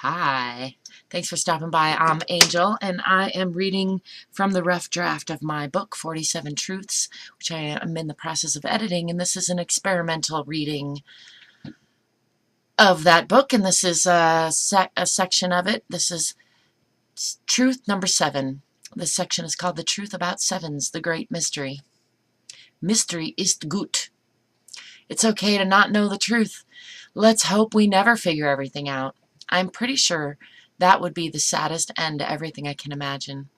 Hi. Thanks for stopping by. I'm Angel, and I am reading from the rough draft of my book, 47 Truths, which I am in the process of editing, and this is an experimental reading of that book, and this is a section of it. This is truth number 7. This section is called The Truth About Sevens, the Great Mystery. Mystery ist gut. It's okay to not know the truth. Let's hope we never figure everything out. I'm pretty sure that would be the saddest end to everything I can imagine.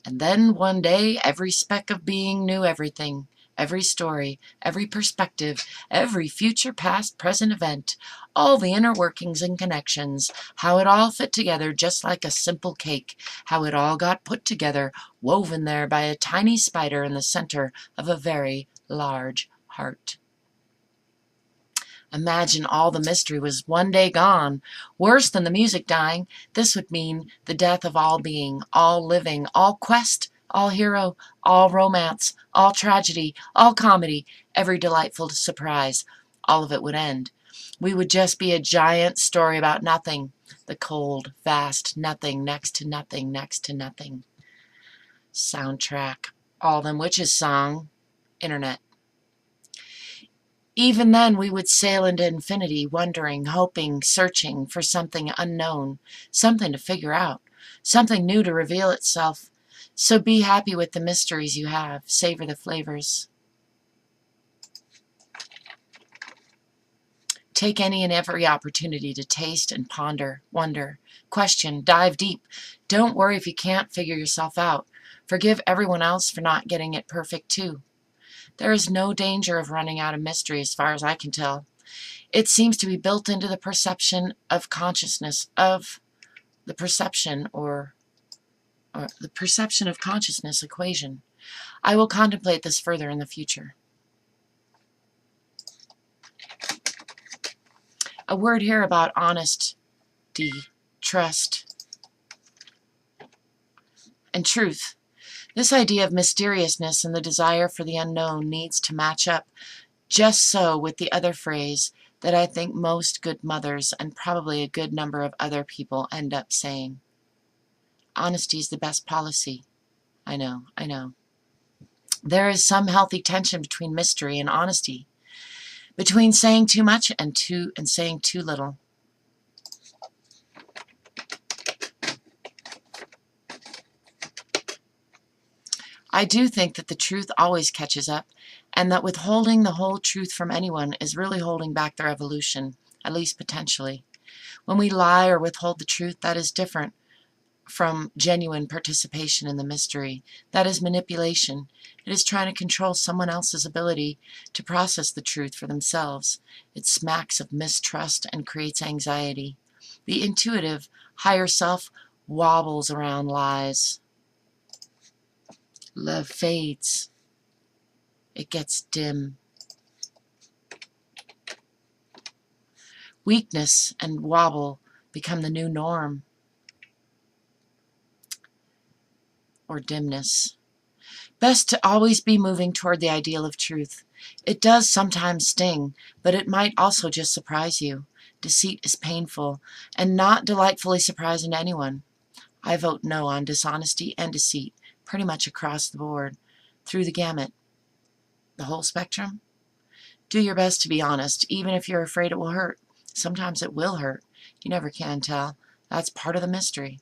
And then one day, every speck of being knew everything, every story, every perspective, every future, past, present event, all the inner workings and connections, how it all fit together just like a simple cake, how it all got put together, woven there by a tiny spider in the center of a very large heart. Imagine all the mystery was one day gone. Worse than the music dying, this would mean the death of all being, all living, all quest, all hero, all romance, all tragedy, all comedy, every delightful surprise. All of it would end. We would just be a giant story about nothing. The cold, vast nothing next to nothing next to nothing. Soundtrack. All Them Witches song. Internet. Even then we would sail into infinity, wondering, hoping, searching for something unknown, something to figure out, something new to reveal itself. So be happy with the mysteries you have. Savor the flavors. Take any and every opportunity to taste and ponder, wonder, question, dive deep. Don't worry if you can't figure yourself out. Forgive everyone else for not getting it perfect too. There is no danger of running out of mystery as far as I can tell. It seems to be built into the perception of consciousness of the perception or the perception of consciousness equation. I will contemplate this further in the future. A word here about honesty, trust, and truth. This idea of mysteriousness and the desire for the unknown needs to match up just so with the other phrase that I think most good mothers and probably a good number of other people end up saying. Honesty is the best policy. I know. There is some healthy tension between mystery and honesty, between saying too much and saying too little. I do think that the truth always catches up, and that withholding the whole truth from anyone is really holding back their evolution, at least potentially. When we lie or withhold the truth, that is different from genuine participation in the mystery. That is manipulation. It is trying to control someone else's ability to process the truth for themselves. It smacks of mistrust and creates anxiety. The intuitive, higher self wobbles around lies. Love fades. It gets dim. Weakness and wobble become the new norm, or dimness. Best to always be moving toward the ideal of truth. It does sometimes sting, but it might also just surprise you. Deceit is painful and not delightfully surprising to anyone. I vote no on dishonesty and deceit, pretty much across the board, through the gamut. The whole spectrum? Do your best to be honest, even if you're afraid it will hurt. Sometimes it will hurt. You never can tell. That's part of the mystery.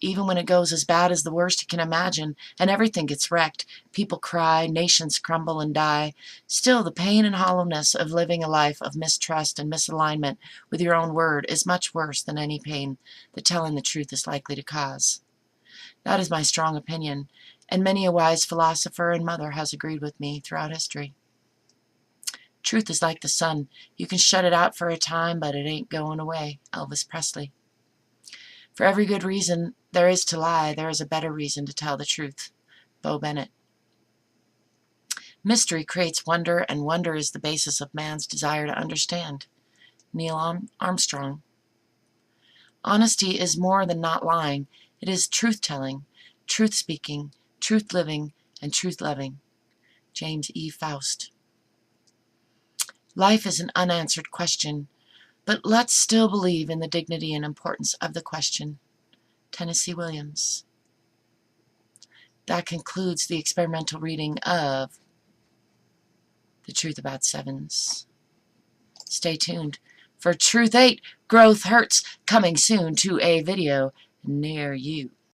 Even when it goes as bad as the worst you can imagine, and everything gets wrecked, people cry, nations crumble and die, still the pain and hollowness of living a life of mistrust and misalignment with your own word is much worse than any pain that telling the truth is likely to cause. That is my strong opinion, and many a wise philosopher and mother has agreed with me throughout history. Truth is like the sun. You can shut it out for a time, but it ain't going away. Elvis Presley. For every good reason there is to lie, there is a better reason to tell the truth. Bo Bennett. Mystery creates wonder, and wonder is the basis of man's desire to understand. Neil Armstrong. Honesty is more than not lying. It is truth-telling, truth-speaking, truth-living, and truth-loving. James E. Faust. Life is an unanswered question. But let's still believe in the dignity and importance of the question. Tennessee Williams. That concludes the experimental reading of The Truth About Sevens. Stay tuned for Truth 8, Growth Hurts, coming soon to a video near you.